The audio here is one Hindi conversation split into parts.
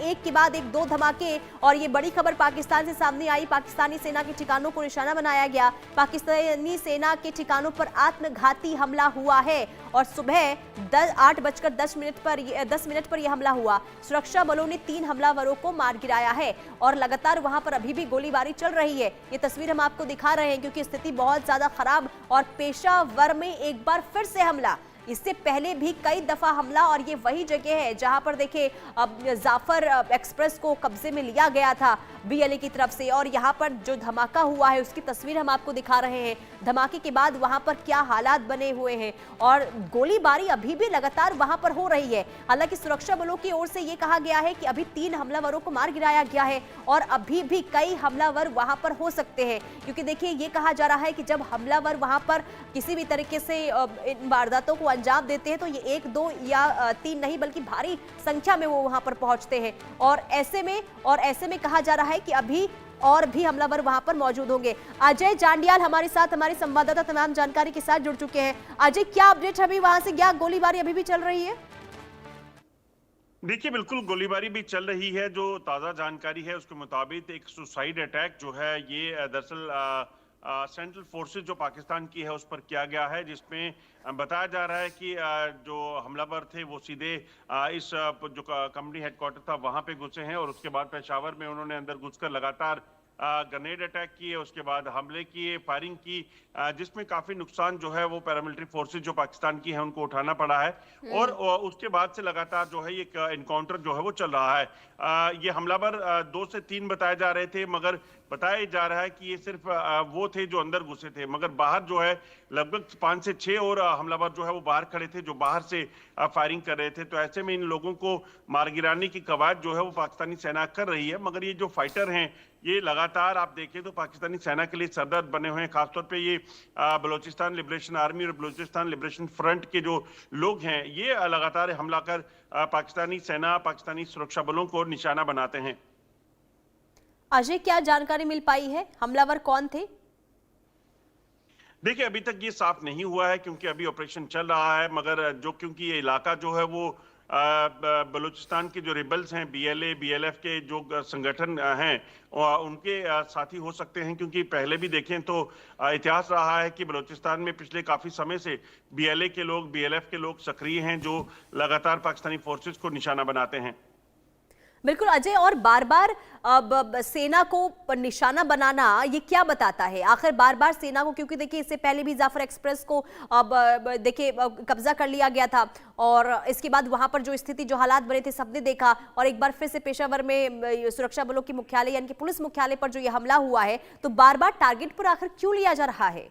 एक के बाद एक 2 धमाके। और ये बड़ी खबर पाकिस्तान से सामने आई। पाकिस्तानी सेना के ठिकानों को निशाना बनाया गया। पाकिस्तानी सेना के ठिकानों पर आत्मघाती हमला हुआ है और सुबह 8:10 पर यह हमला हुआ। सुरक्षा बलों ने 3 हमलावरों को मार गिराया है और लगातार वहां पर अभी भी गोलीबारी चल रही है। ये तस्वीर हम आपको दिखा रहे हैं क्योंकि स्थिति बहुत ज्यादा खराब। और पेशावर में एक बार फिर से हमला, इससे पहले भी कई दफा हमला। और ये वही जगह है जहां पर देखिए अब जाफर एक्सप्रेस को कब्जे में लिया गया था बीएलए की तरफ से। और यहां पर जो धमाका हुआ है उसकी तस्वीर हम आपको दिखा रहे हैं। धमाके के बाद वहां पर क्या हालात बने हुए हैं और गोलीबारी अभी भी लगातार वहां पर हो रही है। हालांकि सुरक्षा बलों की ओर से यह कहा गया है कि अभी 3 हमलावरों को मार गिराया गया है और अभी भी कई हमलावर वहां पर हो सकते हैं। क्योंकि देखिए ये कहा जा रहा है कि जब हमलावर वहां पर किसी भी तरीके से इन वारदातों को अंजाम देते हैं तो ये 1, 2 या 3 नहीं बल्कि भारी संख्या में वो वहां पर पहुंचते हैं। और ऐसे में कहा जा रहा है कि अभी और भी हमलावर वहां पर मौजूद होंगे। अजय जांडियाल हमारे साथ, हमारे संवाददाता तमाम जानकारी के साथ जुड़ चुके हैं। अजय, क्या अपडेट अभी वहां से? क्या गोलीबारी अभी भी चल रही है? देखिए, बिल्कुल गोलीबारी भी चल रही है। जो ताज़ा जानकारी है उसके मुताबिक एक सुसाइड अटैक जो है ये दरअसल सेंट्रल फोर्सेस जो पाकिस्तान की है उस पर किया गया है, जिसमें बताया जा रहा है कि जो हमलावर थे वो सीधे इस जो कंपनी हेडक्वार्टर था वहां पे घुसे हैं और उसके बाद पेशावर में उन्होंने अंदर घुसकर लगातार ग्रेनेड अटैक किए, उसके बाद हमले किए, फायरिंग की, जिसमें काफी नुकसान जो है वो पैरामिलिट्री फोर्सेस जो पाकिस्तान की है उनको उठाना पड़ा है। और उसके बाद से लगातार जो है ये एनकाउंटर जो है वो चल रहा है। ये हमलावर 2 से 3 बताए जा रहे थे, मगर बताया जा रहा है कि ये सिर्फ वो थे जो अंदर घुसे थे, मगर बाहर जो है लगभग 5 से 6 और हमलावर जो है वो बाहर खड़े थे जो बाहर से फायरिंग कर रहे थे। तो ऐसे में इन लोगों को मार गिराने की कवायद जो है वो पाकिस्तानी सेना कर रही है। मगर ये जो फाइटर हैं ये लगातार आप देखें तो पाकिस्तानी सेना के लिए सरदर्द बने हुए हैं। खासतौर पे ये बलूचिस्तान लिबरेशन आर्मी और बलूचिस्तान लिबरेशन फ्रंट के जो लोग हैं ये लगातार हमला कर पाकिस्तानी सेना, पाकिस्तानी सुरक्षा बलों को निशाना बनाते हैं। अजय, क्या जानकारी मिल पाई है? हमलावर कौन थे? देखिए, अभी तक ये साफ नहीं हुआ है क्योंकि अभी ऑपरेशन चल रहा है। मगर जो क्योंकि ये इलाका जो है वो बलूचिस्तान के जो रिबल्स हैं, बीएलए बीएलएफ के जो संगठन हैं उनके साथी हो सकते हैं। क्योंकि पहले भी देखें तो इतिहास रहा है कि बलूचिस्तान में पिछले काफी समय से बीएलए के लोग, बीएलएफ के लोग सक्रिय हैं जो लगातार पाकिस्तानी फोर्सेस को निशाना बनाते हैं। बिल्कुल अजय, और बार बार सेना को निशाना बनाना ये क्या बताता है आखिर? बार बार सेना को, क्योंकि देखिए इससे पहले भी जाफर एक्सप्रेस को देखिए कब्जा कर लिया गया था और इसके बाद वहां पर जो स्थिति, जो हालात बने थे सबने देखा। और एक बार फिर से पेशावर में सुरक्षा बलों की मुख्यालय यानी कि पुलिस मुख्यालय पर जो ये हमला हुआ है, तो बार बार टारगेट पर आखिर क्यों लिया जा रहा है?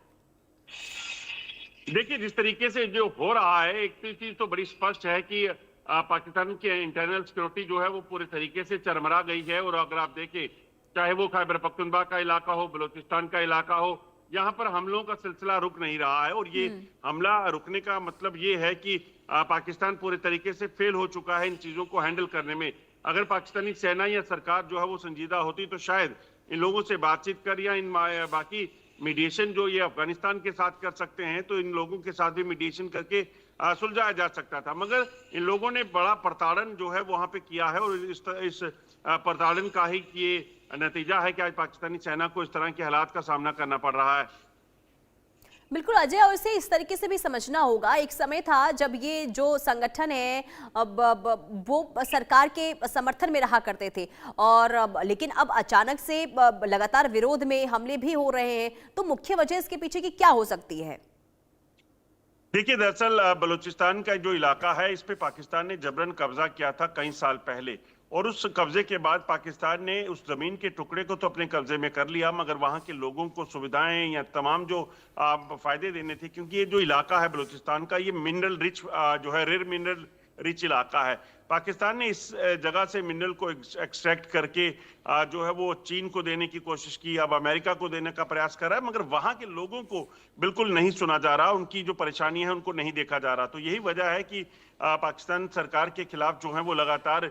देखिए, जिस तरीके से जो हो रहा है, एक चीज तो बड़ी स्पष्ट है कि पाकिस्तान के इंटरनल सिक्योरिटी जो है वो पूरे तरीके से चरमरा गई है। और अगर आप देखें, चाहे वो खैबर पख्तूनख्वा का इलाका हो, बलूचिस्तान का इलाका हो, यहाँ पर हमलों का सिलसिला रुक नहीं रहा है। और ये हमला रुकने का मतलब ये है कि पाकिस्तान पूरे तरीके से फेल हो चुका है इन चीजों को हैंडल करने में। अगर पाकिस्तानी सेना या सरकार जो है वो संजीदा होती तो शायद इन लोगों से बातचीत कर या इन बाकी मीडिएशन जो ये अफगानिस्तान के साथ कर सकते हैं तो इन लोगों के साथ भी मीडिएशन करके सुलझाया जा सकता था। मगर इन लोगों ने बड़ा प्रताड़न जो है वहां पे किया है और इस प्रताड़न का ही ये नतीजा है कि आज पाकिस्तानी सेना को इस तरह के हालात का सामना करना पड़ रहा है। बिल्कुल अजय, और इसे इस तरीके से भी समझना होगा, एक समय था जब ये जो संगठन है वो सरकार के समर्थन में रहा करते थे और लेकिन अब अचानक से लगातार विरोध में हमले भी हो रहे हैं। तो मुख्य वजह इसके पीछे की क्या हो सकती है? देखिए, दरअसल बलूचिस्तान का जो इलाका है इस पे पाकिस्तान ने जबरन कब्जा किया था कई साल पहले। और उस कब्जे के बाद पाकिस्तान ने उस जमीन के टुकड़े को तो अपने कब्जे में कर लिया, मगर वहां के लोगों को सुविधाएं या तमाम जो फायदे देने थे, क्योंकि ये जो इलाका है बलूचिस्तान का ये मिनरल रिच जो है रेयर मिनरल रिच इलाका है। पाकिस्तान ने इस जगह से मिनरल को एक्सट्रैक्ट करके जो है वो चीन को देने की कोशिश की, अब अमेरिका को देने का प्रयास कर रहा है, मगर वहां के लोगों को बिल्कुल नहीं सुना जा रहा, उनकी जो परेशानियां हैं उनको नहीं देखा जा रहा। तो यही वजह है कि पाकिस्तान सरकार के खिलाफ जो है वो लगातार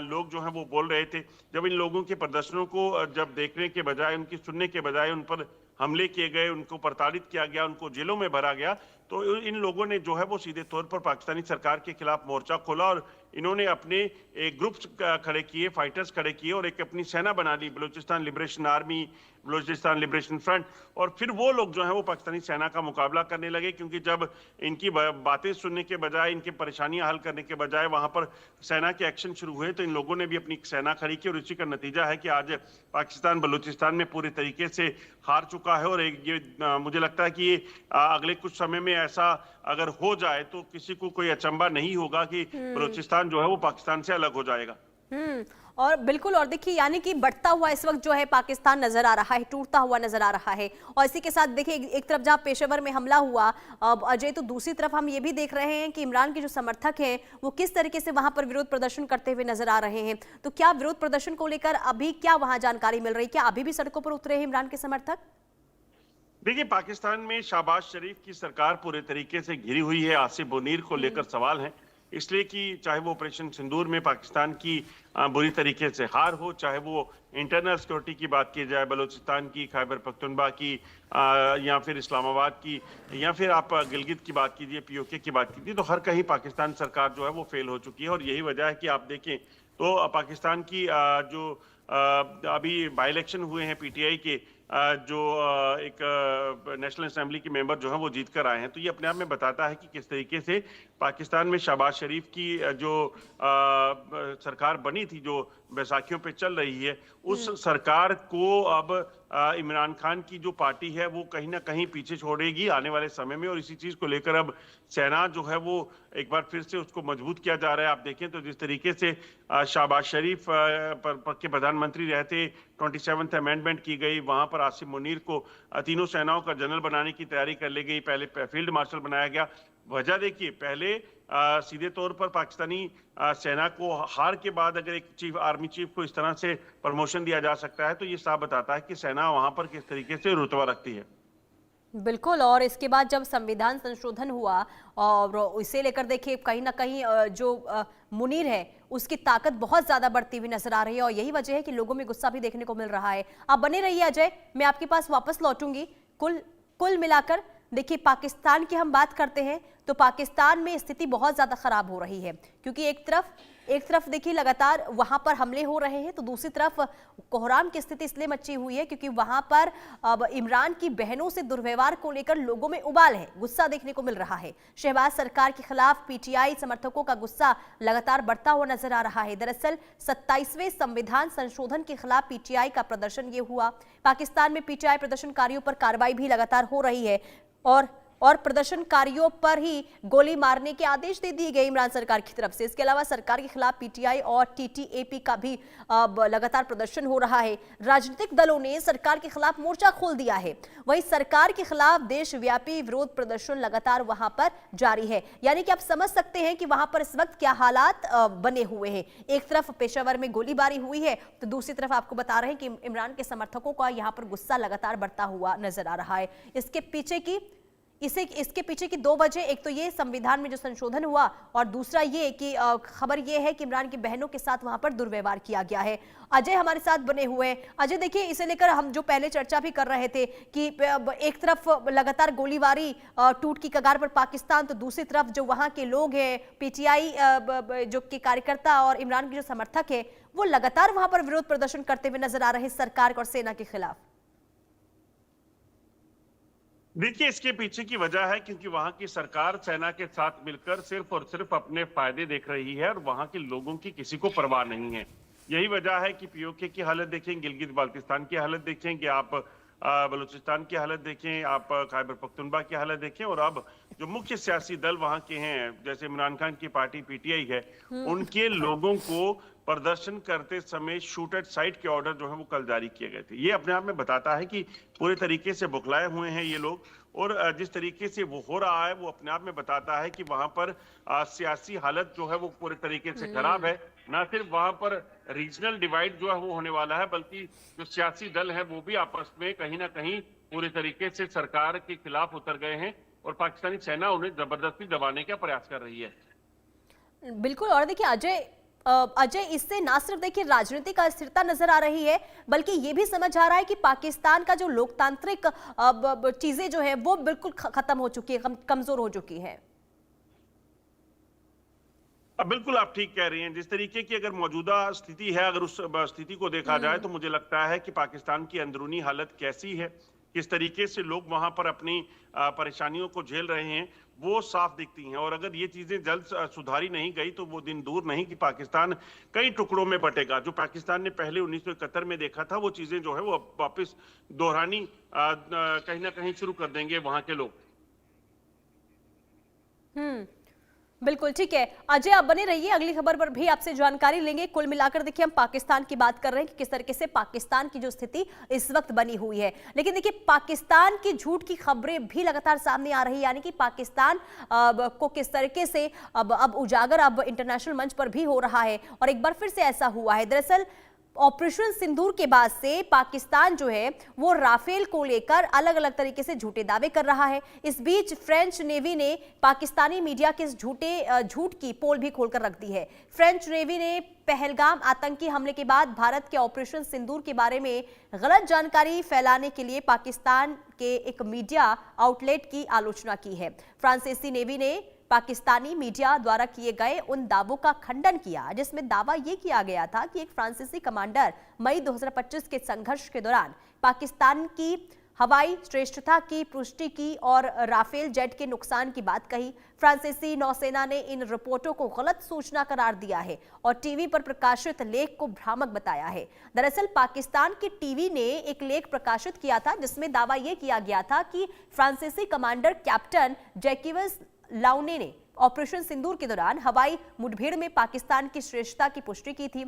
लोग जो हैं वो बोल रहे थे। जब इन लोगों के प्रदर्शनों को जब देखने के बजाय, उनकी सुनने के बजाय उन पर हमले किए गए, उनको प्रताड़ित किया गया, उनको जेलों में भरा गया, तो इन लोगों ने जो है वो सीधे तौर पर पाकिस्तानी सरकार के खिलाफ मोर्चा खोला और इन्होंने अपने एक ग्रुप्स खड़े किए, फाइटर्स खड़े किए और एक अपनी सेना बना ली, Balochistan liberation army, Balochistan liberation front. और फिर वो लोग जो है वो पाकिस्तानी सेना का मुकाबला करने लगे, क्योंकि जब इनकी बातें सुनने के बजाय, इनकी परेशानियां हल करने के बजाय वहां पर सेना के एक्शन शुरू हुए, तो इन लोगों ने भी अपनी सेना खड़ी की और इसी का नतीजा है कि आज पाकिस्तान बलूचिस्तान में पूरी तरीके से हार चुका है। और ये मुझे लगता है कि ये अगले कुछ समय में ऐसा अगर हो जाए तो किसी को कोई अचंभा नहीं होगा कि बलूचिस्तान जो है वो पाकिस्तान से अलग हो जाएगा। और बिल्कुल, और देखिए यानी कि बढ़ता हुआ इस वक्त जो है पाकिस्तान नजर आ रहा है, टूटता हुआ नजर आ रहा है। और इसी के साथ देखिए एक तरफ जहां पेशावर में हमला हुआ अजय, तो दूसरी तरफ हम ये भी देख रहे हैं कि इमरान के जो समर्थक हैं वो किस तरीके से वहां पर विरोध प्रदर्शन करते हुए नजर आ रहे हैं। तो क्या विरोध प्रदर्शन को लेकर अभी क्या वहां जानकारी मिल रही है? क्या अभी भी सड़कों पर उतरे हैं इमरान के समर्थक? देखिए, पाकिस्तान में शहबाज शरीफ की सरकार पूरे तरीके से घिरी हुई है। आसिफ मुनीर को लेकर सवाल है, इसलिए कि चाहे वो ऑपरेशन सिंदूर में पाकिस्तान की बुरी तरीके से हार हो, चाहे वो इंटरनल सिक्योरिटी की बात की जाए, बलूचिस्तान की, खैबर पख्तूनख्वा की, या फिर इस्लामाबाद की, या फिर आप गिलगित की बात कीजिए, पीओके की बात कीजिए, तो हर कहीं पाकिस्तान सरकार जो है वो फेल हो चुकी है। और यही वजह है कि आप देखें तो पाकिस्तान की जो अभी बाई इलेक्शन हुए हैं पीटीआई के, जो एक नेशनल असेंबली के मेंबर जो हैं वो जीत कर आए हैं, तो ये अपने आप में बताता है कि किस तरीके से पाकिस्तान में शहबाज शरीफ की जो सरकार बनी थी, जो बैसाखियों पे चल रही है, उस सरकार को अब इमरान खान की जो पार्टी है वो कहीं ना कहीं पीछे छोड़ेगी आने वाले समय में। और इसी चीज को लेकर अब सेना जो है वो एक बार फिर से उसको मजबूत किया जा रहा है। आप देखें तो जिस तरीके से शहबाज शरीफ के प्रधानमंत्री रहते 27th अमेंडमेंट की गई, वहां पर आसिफ मुनीर को तीनों सेनाओं का जनरल बनाने की तैयारी कर ली गई, पहले फील्ड मार्शल बनाया गया। वजह देखिए, पहले सीधे तौर पर पाकिस्तानी सेना को हार के बाद अगर एक आर्मी चीफ को इस तरह से प्रमोशन दिया जा सकता है, तो ये साफ बताता है कि सेना वहां पर किस तरीके से रुतबा रखती है। बिल्कुल, और इसके बाद जब संविधान संशोधन हुआ और इसे लेकर देखिए कहीं ना कहीं जो मुनीर है उसकी ताकत बहुत ज्यादा बढ़ती हुई नजर आ रही है, और यही वजह है कि लोगों में गुस्सा भी देखने को मिल रहा है। आप बने रहिए अजय, मैं आपके पास वापस लौटूंगी। कुल मिलाकर देखिए, पाकिस्तान की हम बात करते हैं तो पाकिस्तान में स्थिति बहुत ज्यादा खराब हो रही है, क्योंकि एक तरफ देखिए लगातार वहां पर हमले हो रहे हैं, तो दूसरी तरफ कोहराम की स्थिति इसलिए मची हुई है क्योंकि वहां पर अब इमरान की बहनों से दुर्व्यवहार को लेकर लोगों में उबाल है, गुस्सा देखने को मिल रहा है। शहबाज सरकार के खिलाफ पीटीआई समर्थकों का गुस्सा लगातार बढ़ता हुआ नजर आ रहा है। दरअसल 27वें संविधान संशोधन के खिलाफ पीटीआई का प्रदर्शन ये हुआ। पाकिस्तान में पीटीआई प्रदर्शनकारियों पर कार्रवाई भी लगातार हो रही है और प्रदर्शनकारियों पर ही गोली मारने के आदेश दे दिए गए इमरान सरकार की तरफ से। इसके अलावा सरकार के खिलाफ पीटीआई और टीटीएपी का भी लगातार प्रदर्शन हो रहा है। राजनीतिक दलों ने सरकार के खिलाफ मोर्चा खोल दिया है। वहीं सरकार के खिलाफ देशव्यापी विरोध प्रदर्शन लगातार वहां पर जारी है। यानी कि आप समझ सकते हैं कि वहां पर इस वक्त क्या हालात बने हुए हैं। एक तरफ पेशावर में गोलीबारी हुई है, तो दूसरी तरफ आपको बता रहे हैं कि इमरान के समर्थकों का यहां पर गुस्सा लगातार बढ़ता हुआ नजर आ रहा है। इसके पीछे की दो वजह, एक तो ये संविधान में जो संशोधन हुआ, और दूसरा ये कि खबर ये है कि इमरान की बहनों के साथ वहां पर दुर्व्यवहार किया गया है। अजय हमारे साथ बने हुए हैं। अजय देखिए, इसे लेकर हम जो पहले चर्चा भी कर रहे थे कि एक तरफ लगातार गोलीबारी, टूट की कगार पर पाकिस्तान, तो दूसरी तरफ जो वहां के लोग हैं, पीटीआई जो के कार्यकर्ता और इमरान के जो समर्थक है, वो लगातार वहां पर विरोध प्रदर्शन करते हुए नजर आ रहे हैं सरकार और सेना के खिलाफ। देखिए, इसके पीछे की वजह है क्योंकि वहां की सरकार सेना के साथ मिलकर सिर्फ और सिर्फ अपने फायदे देख रही है और वहां के लोगों की किसी को परवाह नहीं है। यही वजह है कि पीओके की हालत देखें, गिलगित बाल्टिस्तान की हालत देखेंगे, आप बलूचिस्तान की हालत देखें, आप खैबर पख्तूनख्वा की हालत देखें, और अब जो मुख्य सियासी दल वहां के हैं, जैसे इमरान खान की पार्टी पीटीआई है, उनके लोगों को प्रदर्शन करते समय शूट एट साइट के ऑर्डर जो है वो कल जारी किए गए थे। ये अपने आप में बताता है कि पूरे तरीके से बौखलाए हुए हैं ये लोग, और जिस तरीके से वो हो रहा है वो अपने आप में बताता है कि वहां पर सियासी हालत जो है वो पूरे तरीके से खराब है। ना सिर्फ वहां पर रीजनल डिवाइड जो है वो होने वाला है, बल्कि जो सियासी दल है वो भी आपस में कहीं ना कहीं पूरे तरीके से सरकार के खिलाफ उतर गए हैं, और पाकिस्तानी सेना उन्हें जबरदस्ती दबाने का प्रयास कर रही है। बिल्कुल, और देखिए अजय, इससे ना सिर्फ देखिए राजनीतिक अस्थिरता नजर आ रही है, बल्कि ये भी समझ आ रहा है कि पाकिस्तान का जो लोकतांत्रिक चीजें जो है वो बिल्कुल खत्म हो चुकी है, कमजोर हो चुकी है। बिल्कुल आप ठीक कह रही हैं। जिस तरीके की अगर मौजूदा स्थिति है, अगर उस स्थिति को देखा जाए तो मुझे लगता है कि पाकिस्तान की अंदरूनी हालत कैसी है, किस तरीके से लोग वहां पर अपनी परेशानियों को झेल रहे हैं, वो साफ दिखती हैं। और अगर ये चीजें जल्द सुधारी नहीं गई तो वो दिन दूर नहीं कि पाकिस्तान कई टुकड़ों में बटेगा। जो पाकिस्तान ने पहले 1971 में देखा था, वो चीजें जो है वो अब वापस दोहरानी कहीं ना कहीं शुरू कर देंगे वहां के लोग। बिल्कुल ठीक है। अजय, आप बने रहिए, अगली खबर पर भी आपसे जानकारी लेंगे। कुल मिलाकर देखिए, हम पाकिस्तान की बात कर रहे हैं कि किस तरीके से पाकिस्तान की जो स्थिति इस वक्त बनी हुई है, लेकिन देखिए पाकिस्तान की झूठ की खबरें भी लगातार सामने आ रही है। यानी कि पाकिस्तान को किस तरीके से अब उजागर अब इंटरनेशनल मंच पर भी हो रहा है और एक बार फिर से ऐसा हुआ है। दरअसल ऑपरेशन सिंदूर के बाद से पाकिस्तान जो है वो राफेल को लेकर अलग अलग तरीके से झूठे दावे कर रहा है। इस बीच फ्रेंच नेवी ने पाकिस्तानी मीडिया के इस झूठ की पोल भी खोलकर रख दी है। फ्रेंच नेवी ने पहलगाम आतंकी हमले के बाद भारत के ऑपरेशन सिंदूर के बारे में गलत जानकारी फैलाने के लिए पाकिस्तान के एक मीडिया आउटलेट की आलोचना की है। फ्रांसीसी नेवी ने पाकिस्तानी मीडिया द्वारा किए गए उन दावों का खंडन किया जिसमें दावा यह किया गया था कि एक फ्रांसीसी कमांडर मई 2025 के संघर्ष के दौरान पाकिस्तान की हवाई श्रेष्ठता की पुष्टि की और राफेल जेट के नुकसान की बात कही। फ्रांसीसी नौसेना ने इन रिपोर्टों को गलत सूचना करार दिया है और टीवी पर प्रकाशित लेख को भ्रामक बताया है। दरअसल पाकिस्तान की टीवी ने एक लेख प्रकाशित किया था जिसमें दावा यह किया गया था कि फ्रांसीसी कमांडर कैप्टन जैकिवस लाउने ने ऑपरेशन सिंदूर के दौरान हवाई मुठभेड़ में पाकिस्तान की श्रेष्ठता की पुष्टि की थी।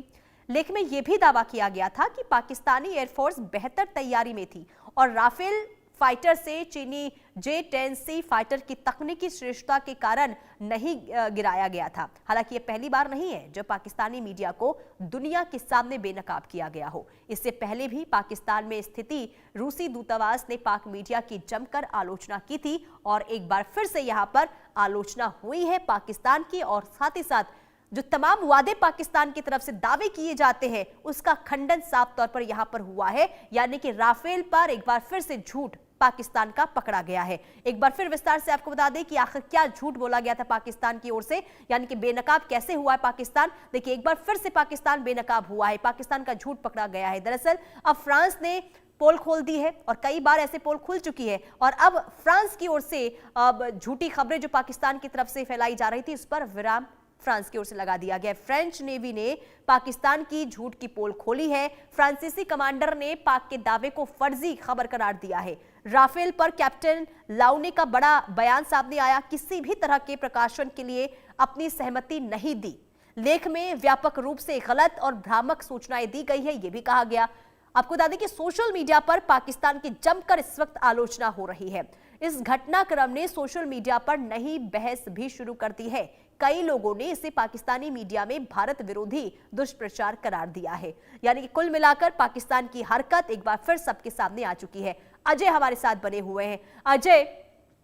लेख में यह भी दावा किया गया था कि पाकिस्तानी एयरफोर्स बेहतर तैयारी में थी और राफेल फाइटर से चीनी J-10C फाइटर की तकनीकी श्रेष्ठता के कारण नहीं गिराया गया था। हालांकि यह पहली बार नहीं है जब पाकिस्तानी मीडिया को दुनिया के सामने बेनकाब किया गया हो। इससे पहले भी पाकिस्तान में स्थिति रूसी दूतावास ने पाक मीडिया की जमकर आलोचना की थी और एक बार फिर से यहां पर आलोचना हुई है पाकिस्तान की और साथ ही साथ जो तमाम वादे पाकिस्तान की तरफ से दावे किए जाते हैं उसका खंडन साफ तौर पर यहां पर हुआ है। यानी कि राफेल पर एक बार फिर से झूठ पाकिस्तान का पकड़ा गया है। एक बार फिर विस्तार से आपको बता दें कि आखिर क्या झूठ बोला गया था पाकिस्तान की ओर से, यानी कि बेनकाब कैसे हुआ है पाकिस्तान। देखिए, एक बार फिर से पाकिस्तान बेनकाब हुआ है, पाकिस्तान का झूठ पकड़ा गया है। दरअसल अब फ्रांस ने पोल खोल दी है और कई बार ऐसे पोल खुल चुकी है और अब फ्रांस की ओर से अब झूठी खबरें जो पाकिस्तान की तरफ से फैलाई जा रही थी उस पर विराम फ्रांस की ओर से लगा दिया गया। फ्रेंच नेवी ने पाकिस्तान की झूठ की पोल खोली है। फ्रांसीसी कमांडर ने पाक के दावे को फर्जी खबर करार दिया है। राफेल पर कैप्टन लाउने का बड़ा बयान सामने आया, किसी भी तरह के प्रकाशन के लिए अपनी सहमति नहीं दी। लेख में व्यापक रूप से गलत और भ्रामक सूचनाएं दी गई है, यह भी कहा गया। आपको बता दें कि सोशल मीडिया पर पाकिस्तान की जमकर इस वक्त आलोचना हो रही है। इस घटनाक्रम ने सोशल मीडिया पर नई बहस भी शुरू कर दी है। कई लोगों ने इसे पाकिस्तानी मीडिया में भारत विरोधी दुष्प्रचार करार दिया है। यानी कि कुल मिलाकर पाकिस्तान की हरकत एक बार फिर सबके सामने आ चुकी है। अजय हमारे साथ बने हुए हैं। अजय,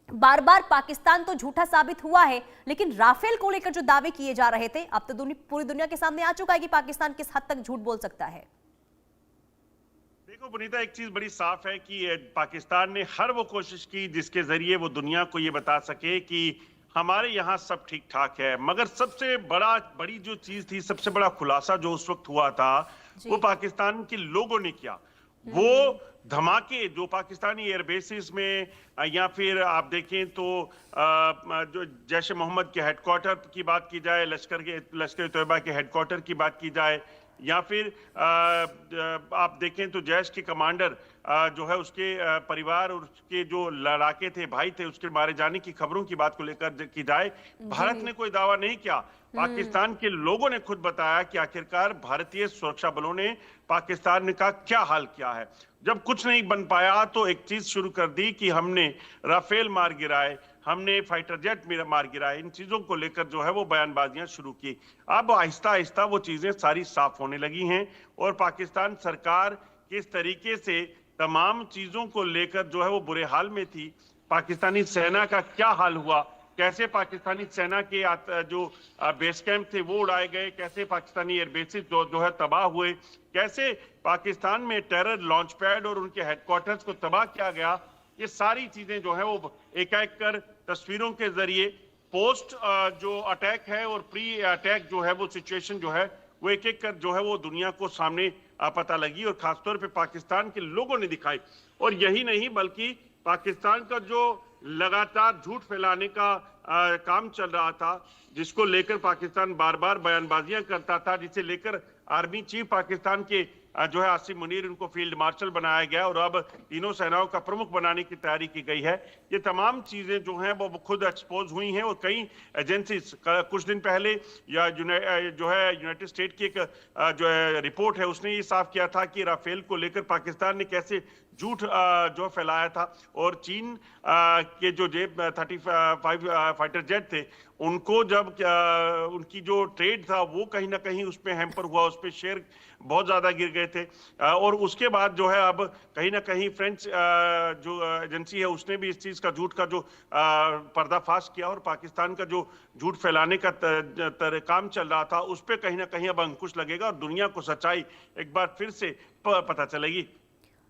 बार बार पाकिस्तान तो झूठा साबित हुआ है, लेकिन राफेल को लेकर जो दावे किए जा रहे थे अब तो पूरी दुनिया के सामने आ चुका है कि पाकिस्तान किस हद तक झूठ बोल सकता है। देखो पुनीता, एक चीज बड़ी साफ है कि पाकिस्तान ने हर वो कोशिश की जिसके जरिए वो दुनिया को ये बता सके कि हमारे यहाँ सब ठीक ठाक है। मगर सबसे बड़ी जो चीज थी, सबसे बड़ा खुलासा जो उस वक्त हुआ था वो पाकिस्तान के लोगों ने किया। वो धमाके जो पाकिस्तानी एयरबेसिस में या फिर आप देखें तो जो जैश ए मोहम्मद के हेडक्वार्टर की बात की जाए, लश्कर तैयबा के हेडक्वार्टर की बात की जाए, या फिर आप देखें तो जैश के कमांडर जो है उसके परिवार और उसके जो लड़ाके थे, भाई थे, उसके मारे जाने की खबरों की बात को लेकर की जाए, भारत ने कोई दावा नहीं किया। पाकिस्तान के लोगों ने खुद बताया कि आखिरकार भारतीय सुरक्षा बलों ने पाकिस्तान का क्या हाल किया है। जब कुछ नहीं बन पाया तो एक चीज शुरू कर दी कि हमने राफेल मार गिराए, हमने फाइटर जेट मार गिराए। इन चीजों को लेकर जो है वो बयानबाजियां शुरू की। अब आहिस्ता आहिस्ता वो चीजें सारी साफ होने लगी हैं और पाकिस्तान सरकार किस तरीके से तमाम चीजों को लेकर जो है वो बुरे हाल में थी। पाकिस्तानी सेना का क्या हाल हुआ, कैसे पाकिस्तानी सेना के जो बेस कैंप थे वो उड़ाए गए, कैसे पाकिस्तानी एयरबेसिस जो है तबाह हुए, कैसे पाकिस्तान में टेरर लॉन्च पैड और उनके हेडक्वार्टर्स को तबाह किया गया। ये सारी चीजें जो है वो एक एक कर तस्वीरों के जरिए पोस्ट जो अटैक है और प्री अटैक जो है वो सिचुएशन जो है वो एक एक कर जो है वो दुनिया को सामने पता लगी और खासतौर पे पाकिस्तान के लोगों ने दिखाई। और यही नहीं बल्कि पाकिस्तान का जो लगातार झूठ फैलाने का काम चल रहा था, जिसको लेकर पाकिस्तान बार बार बयानबाजियां करता था, जिसे लेकर आर्मी चीफ पाकिस्तान के जो है आसिम मुनीर, उनको फील्ड मार्शल बनाया गया और अब तीनों सेनाओं का प्रमुख बनाने की तैयारी की गई है। ये तमाम चीजें जो हैं वो खुद एक्सपोज हुई हैं और कई एजेंसीज कुछ दिन पहले या जो है यूनाइटेड स्टेट की एक जो है रिपोर्ट है, उसने ये साफ किया था कि राफेल को लेकर पाकिस्तान ने कैसे झूठ जो फैलाया था और चीन के जो J-35 फाइटर जेट थे, उनको जब उनकी जो ट्रेड था वो कहीं ना कहीं उस पर हैम्पर हुआ, उस पर शेयर बहुत ज्यादा गिर गए थे। और उसके बाद जो है अब कहीं ना कहीं फ्रेंच जो एजेंसी है उसने भी इस चीज का झूठ का जो पर्दाफाश किया और पाकिस्तान का जो झूठ फैलाने का काम चल रहा था उस पर कहीं ना कहीं अब अंकुश लगेगा और दुनिया को सच्चाई एक बार फिर से पता चलेगी।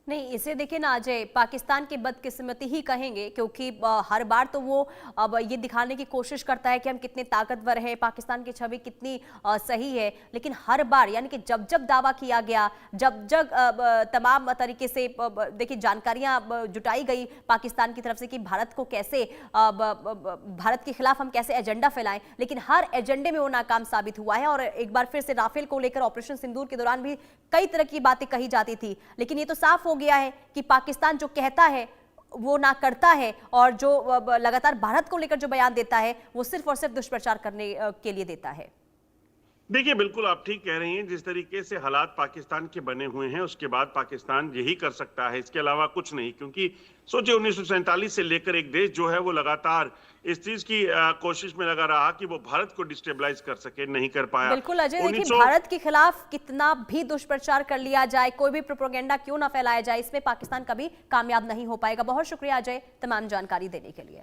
नहीं, इसे देखिए ना अजय, पाकिस्तान की बदकिस्मती ही कहेंगे, क्योंकि हर बार तो वो अब ये दिखाने की कोशिश करता है कि हम कितने ताकतवर हैं, पाकिस्तान की छवि कितनी सही है, लेकिन हर बार यानी कि जब जब दावा किया गया, जब जब तमाम तरीके से देखिए जानकारियां जुटाई गई पाकिस्तान की तरफ से कि भारत को कैसे भारत के खिलाफ हम कैसे एजेंडा फैलाएं, लेकिन हर एजेंडे में वो नाकाम साबित हुआ है। और एक बार फिर से राफेल को लेकर ऑपरेशन सिंदूर के दौरान भी कई तरह की बातें कही जाती थी, लेकिन ये तो साफ हो गया है कि पाकिस्तान जो कहता है वो ना करता है और जो लगातार भारत को लेकर जो बयान देता है वो सिर्फ और सिर्फ दुष्प्रचार करने के लिए देता है। देखिए, बिल्कुल आप ठीक कह रही हैं। जिस तरीके से हालात पाकिस्तान के बने हुए हैं उसके बाद पाकिस्तान यही कर सकता है, इसके अलावा कुछ नहीं। क्योंकि सोचिए 1947 से लेकर एक देश जो है वो लगातार इस चीज की कोशिश में लगा रहा कि वो भारत को डिस्टेबलाइज कर सके, नहीं कर पाया। बिल्कुल अजय, देखिए भारत के खिलाफ कितना भी दुष्प्रचार कर लिया जाए, कोई भी प्रोपेगेंडा क्यों ना फैलाया जाए, इसमें पाकिस्तान कभी कामयाब नहीं हो पाएगा। बहुत शुक्रिया अजय तमाम जानकारी देने के लिए।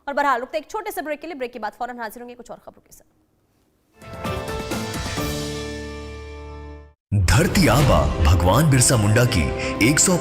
और बहरहाल रुकते एक छोटे से ब्रेक के लिए, ब्रेक के बाद फौरन हाजिर होंगे कुछ और खबरों के साथ। धरती आबा भगवान बिरसा मुंडा की 150